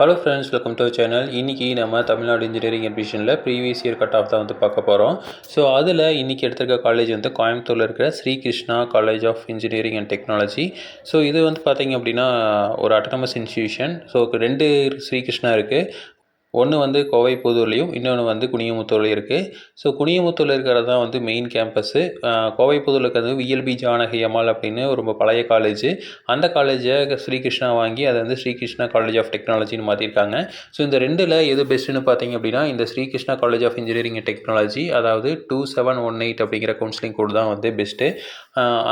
Hello friends, welcome to channel. இன்றைக்கி நம்ம Tamil Nadu engineering அட்மிஷனில் ப்ரீவியஸ் இயர் கட் ஆஃப் தான் வந்து பார்க்க போகிறோம். ஸோ அதில் இன்றைக்கி எடுத்திருக்க காலேஜ் வந்து கோயம்புத்தூரில் இருக்கிற Sri Krishna college of engineering and technology. So இது வந்து பார்த்திங்க அப்படின்னா ஒரு autonomous institution. So 2 Sri Krishna இருக்குது. ஒன்று வந்து கோவை புதூர்லேயும், இன்னொன்று வந்து குனியமுத்தூர்லேயும் இருக்குது. ஸோ குனியமுத்தூரில் இருக்கிறது தான் வந்து மெயின் கேம்பஸ்ஸு. கோவை புதூரில் இருக்கிறது விஎல்பி ஜானகி அம்மாள் அப்படின்னு ரொம்ப பழைய காலேஜ். அந்த காலேஜை ஸ்ரீகிருஷ்ணா வாங்கி அதை வந்து ஸ்ரீகிருஷ்ணா காலேஜ் ஆஃப் டெக்னாலஜின்னு மாற்றிருக்காங்க. ஸோ இந்த ரெண்டில் எது பெஸ்ட்டுன்னு பார்த்தீங்க அப்படின்னா இந்த Srikrishna college of engineering and technology, அதாவது 2718 அப்படிங்கிற கவுன்சிலிங் கோடு தான் வந்து பெஸ்ட்டு.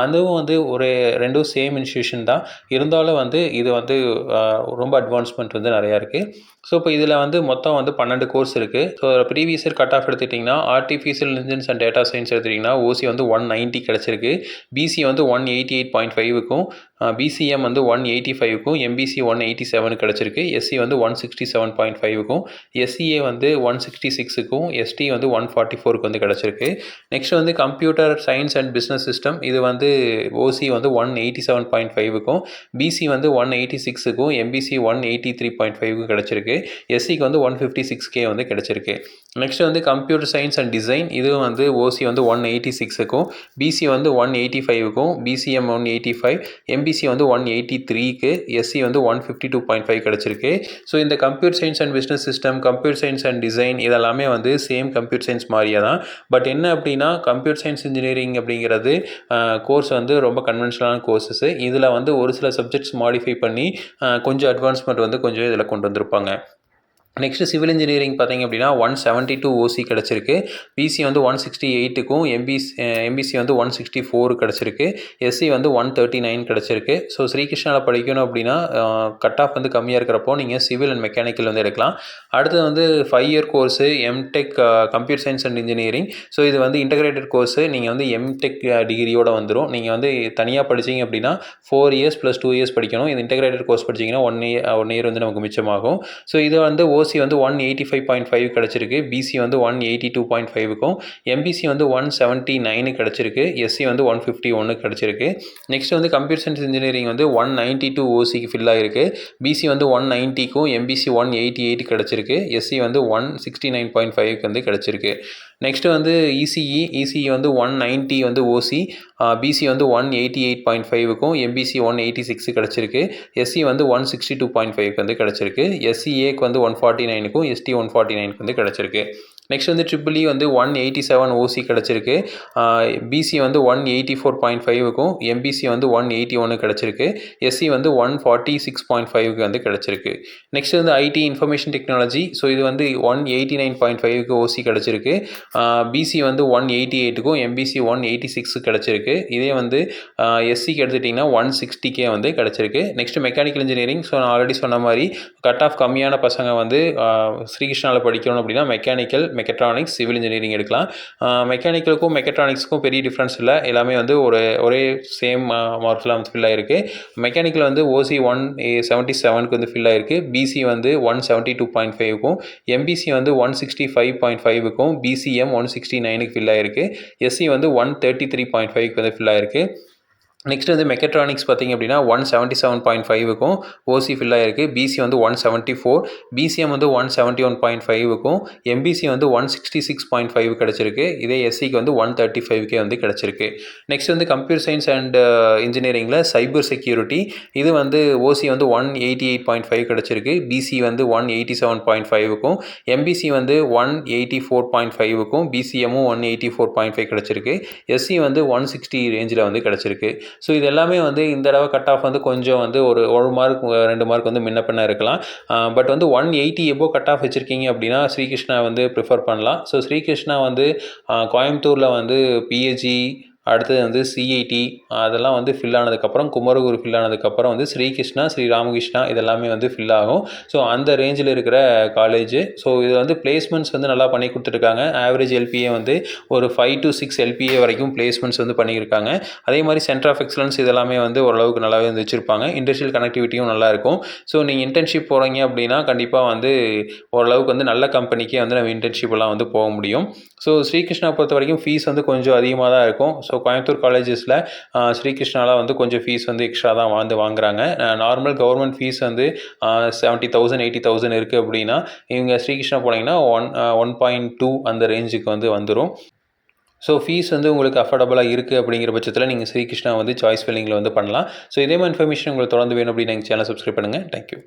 அதுவும் வந்து ரெண்டும் சேம் இன்ஸ்டியூஷன் தான். இருந்தாலும் வந்து இது வந்து ரொம்ப அட்வான்ஸ்மெண்ட் வந்து நிறையா இருக்குது. ஸோ இப்போ இதில் வந்து மொத்தம் வந்து 12 கோர்ஸ் இருக்குது. So previous year cut off எடுத்துட்டிங்கன்னா artificial intelligence and data science எடுத்துட்டிங்கன்னா ஓசி வந்து 190 கிடச்சிருக்கு. பிசி வந்து 188.5க்கும், பிசிஎம் வந்து 185க்கும், எம்பிசி 187 கிடச்சிருக்கு. எஸ்சி வந்து 167.5க்கும், எஸ்சிஏ வந்து 166க்கும், எஸ்டி வந்து 144க்கு வந்து கிடச்சிருக்கு. நெக்ஸ்ட் வந்து computer science and business system, இது வந்து ஓசி வந்து 187.5க்கும், பிசி வந்து 186க்கும், எம்பிசி 183.5க்கும் கிடச்சிருக்கு. எஸ்சிக்கு வந்து 156K வந்து கிடச்சிருக்கு. நெக்ஸ்ட் வந்து கம்ப்யூட்டர் சயின்ஸ் அண்ட் டிசைன், இதுவும் வந்து ஓசி வந்து 186க்கும், பிசி வந்து 185க்கும், பிசிஎம் 185, எம்பிசி வந்து 183க்கு, எஸ்சி வந்து 152.5 கிடச்சிருக்கு. ஸோ இந்த computer science and business system, computer science and design இதெல்லாமே வந்து சேம் கம்ப்யூட்டர் சயின்ஸ் மாதிரியே தான். பட் என்ன அப்படின்னா கம்ப்யூட்டர் சயின்ஸ் இன்ஜினியரிங் அப்படிங்கிறது கோர்ஸ் வந்து ரொம்ப கன்வென்ஷனலான கோர்ஸஸ். இதில் வந்து ஒரு சில சப்ஜெக்ட்ஸ் மாடிஃபை பண்ணி கொஞ்சம் அட்வான்ஸ்மெண்ட் வந்து கொஞ்சம் இதில் கொண்டு வந்திருப்பாங்க. நெக்ஸ்ட்டு சிவில் இன்ஜினியரிங் பார்த்திங்க அப்படின்னா 172 ஓசி கிடச்சிருக்கு. பிசி வந்து 168க்கும், எம்பிசி வந்து 164 கிடச்சிருக்கு. எஸ்சி வந்து 139 கிடச்சிருக்கு. ஸோ ஸ்ரீகிருஷ்ணாவில் படிக்கணும் அப்படின்னா கட் ஆஃப் வந்து கம்மியாக இருக்கிறப்போ நீங்கள் சிவில் அண்ட் மெக்கானிக்கல் வந்து எடுக்கலாம். அடுத்தது வந்து 5 year course M Tech computer science and engineering. So இது வந்து இன்டகிரேட்டட் கோர்ஸு. நீங்கள் வந்து எம்டெக் டிகிரியோடு வந்துடும். நீங்கள் வந்து தனியாக படிச்சிங்க அப்படின்னா 4 இயர்ஸ் + 2 இயர்ஸ் படிக்கணும். இது இன்டகிரேட்டட் கோர்ஸ் படிச்சிங்கன்னா 1 இயர் வந்து நமக்கு மிச்சமாகும். ஸோ இது வந்து ஓசி வந்து 185.5 கிடச்சிருக்கு. பிசி வந்து 182.5க்கும், எம்பிசி வந்து 179 கிடச்சிருக்கு. எஸ்சி வந்து 151 கிடச்சிருக்கு. நெக்ஸ்ட் வந்து கம்ப்யூட்டர் சயின்ஸ் இன்ஜினியரிங் வந்து 192 ஓசிக்கு ஃபில் ஆகிருக்கு. பிசி வந்து 190க்கும், எம்பிசி 188 கிடச்சிருக்கு. எஸ்சி வந்து 169.5க்கு வந்து கிடச்சிருக்கு. நெக்ஸ்ட்டு வந்து இசிஇ வந்து 190 வந்து ஓசி, பிசி வந்து 188.5க்கும், எம்பிசி 186 கிடச்சிருக்கு. எஸ்சி வந்து 162.5க்கு வந்து கிடச்சிருக்கு. எஸ்சிஏக்கு வந்து 149க்கும், எஸ்டி 149க்கு வந்து கிடச்சிருக்கு. நெக்ஸ்ட் வந்து ட்ரிபிள்இ வந்து 187 ஓசி கிடச்சிருக்கு. பிசி வந்து 184.5க்கும், எம்பிசி வந்து 181 கிடச்சிருக்கு. எஸ்சி வந்து 146.5க்கு வந்து கிடச்சிருக்கு. நெக்ஸ்ட் வந்து ஐடி இன்ஃபர்மேஷன் டெக்னாலஜி. ஸோ இது வந்து 189.5க்கு ஓசி கிடச்சிருக்கு. பிசி வந்து 188க்கும், எம்பிசி 186 கிடச்சிருக்கு. இதே வந்து எஸ்சிக்கு எடுத்துட்டிங்கன்னா 160K வந்து கிடச்சிருக்கு. Next mechanical engineering. ஸோ நான் ஆல்ரெடி சொன்ன மாதிரி கட் ஆஃப் கம்மியான பசங்க வந்து ஸ்ரீகிருஷ்ணாவில் படிக்கணும் அப்படின்னா மெக்கானிக்கல், மெக்கட்ரானிக்ஸ், சிவில் இன்ஜினியரிங் எடுக்கலாம். மெக்கானிக்கலுக்கும் மெக்கட்ரானிக்ஸுக்கும் பெரிய டிஃப்ரென்ஸ் இல்லை. எல்லாமே வந்து ஒரே சேம் மார்க்ஸில் வந்து ஃபில் ஆகிருக்கு. மெக்கானிக்கல் வந்து ஓசி 177க்கு வந்து ஃபில் ஆகிருக்கு. பிசி வந்து 172.5க்கும், எம்பிசி வந்து 165.5க்கும், பிசிஎம் 169க்கு ஃபில் ஆகிருக்கு. எஸ்சி வந்து 133.5க்கு வந்து ஃபில் ஆகிருக்கு. நெக்ஸ்ட் வந்து மெக்கட்ரானிக்ஸ் பார்த்திங்க அப்படின்னா 177.5க்கும் ஓசி ஃபில் ஆகிருக்கு. பிசி வந்து 174, பிசிஎம் வந்து 171.5க்கும், எம்பிசி வந்து 166.5 கிடச்சிருக்கு. இதே எஸ்சிக்கு வந்து 135K வந்து கிடச்சிருக்கு. நெக்ஸ்ட் வந்து கம்ப்யூட்டர் சயின்ஸ் அண்ட் இன்ஜினியரிங்கில் சைபர் செக்யூரிட்டி. இது வந்து ஓசி வந்து 188.5 கிடச்சிருக்கு. பிசி வந்து 187.5க்கும், எம்பிசி வந்து 184.5க்கும், பிசிஎம்மும் 184.5 கிடச்சிருக்கு. எஸ்சி வந்து 160 ரேஞ்சில் வந்து கிடச்சிருக்கு. ஸோ இது எல்லாமே வந்து இந்த தடவை கட் ஆஃப் வந்து கொஞ்சம் வந்து ஒரு மார்க் 2 மார்க் வந்து முன்ன பின்ன இருக்கலாம். பட் வந்து 180 எபோவ் கட் ஆஃப் வச்சுருக்கீங்க அப்படின்னா ஸ்ரீகிருஷ்ணா வந்து ப்ரிஃபர் பண்ணலாம். ஸோ ஸ்ரீகிருஷ்ணா வந்து கோயம்புத்தூரில் வந்து பிஹெச்இ, அடுத்தது வந்து சிஐடி அதெல்லாம் வந்து ஃபில் ஆனதுக்கப்புறம், குமரகுரு ஃபில் ஆனதுக்கப்புறம் வந்து ஸ்ரீகிருஷ்ணா, ஸ்ரீ ராமகிருஷ்ணா இதெல்லாமே வந்து ஃபில் ஆகும். ஸோ அந்த ரேஞ்சில் இருக்கிற காலேஜு. ஸோ இது வந்து பிளேஸ்மெண்ட்ஸ் வந்து நல்லா பண்ணி கொடுத்துருக்காங்க. ஆவரேஜ் எல்பிஏ வந்து ஒரு 5 to 6 எல்பிஏ வரைக்கும் பிளேஸ்மெண்ட்ஸ் வந்து பண்ணியிருக்காங்க. அதே மாதிரி சென்டர் ஆஃப் எக்ஸலன்ஸ் இதெல்லாமே வந்து ஓரளவுக்கு நல்லாவே வந்து வச்சுருப்பாங்க. இண்டஸ்ட்ரியல் கனெக்டிவிட்டியும் நல்லாயிருக்கும். ஸோ நீங்கள் இன்டர்ன்ஷிப் போகிறீங்க அப்படின்னா கண்டிப்பாக வந்து ஓரளவுக்கு வந்து நல்ல கம்பெனிக்கே வந்து நம்ம இன்டர்ன்ஷிப்லாம் வந்து போக முடியும். ஸோ ஸ்ரீகிருஷ்ணா பொறுத்த வரைக்கும் ஃபீஸ் வந்து கொஞ்சம் அதிகமாக தான் இருக்கும். ஸோ கோயம்புத்தூர் காலேஜஸில் ஸ்ரீகிருஷ்ணாவில் வந்து கொஞ்சம் ஃபீஸ் வந்து எக்ஸ்ட்ரா தான் வாங்குறாங்க. நார்மல் கவர்மெண்ட் ஃபீஸ் வந்து 70,000 80,000 இருக்குது அப்படின்னா, இவங்க ஸ்ரீகிருஷ்ணா போனீங்கன்னா 1.2 அந்த ரேஞ்சுக்கு வந்து வந்துடும். ஸோ ஃபீஸ் வந்து உங்களுக்கு அஃபோர்டபுளாக இருக்குது அப்படிங்கிற பட்சத்தில் நீங்கள் ஸ்ரீகிருஷ்ணா வந்து சாய்ஸ் ஃபில்லிங்கில் வந்து பண்ணலாம். ஸோ இதே மாதிரி இன்ஃபர்மேஷன் உங்களுக்கு தொடர்ந்து வேணும் அப்படின்னு எங்கள் சேனல் சப்ஸ்கிரைப் பண்ணுங்கள். தேங்க்யூ.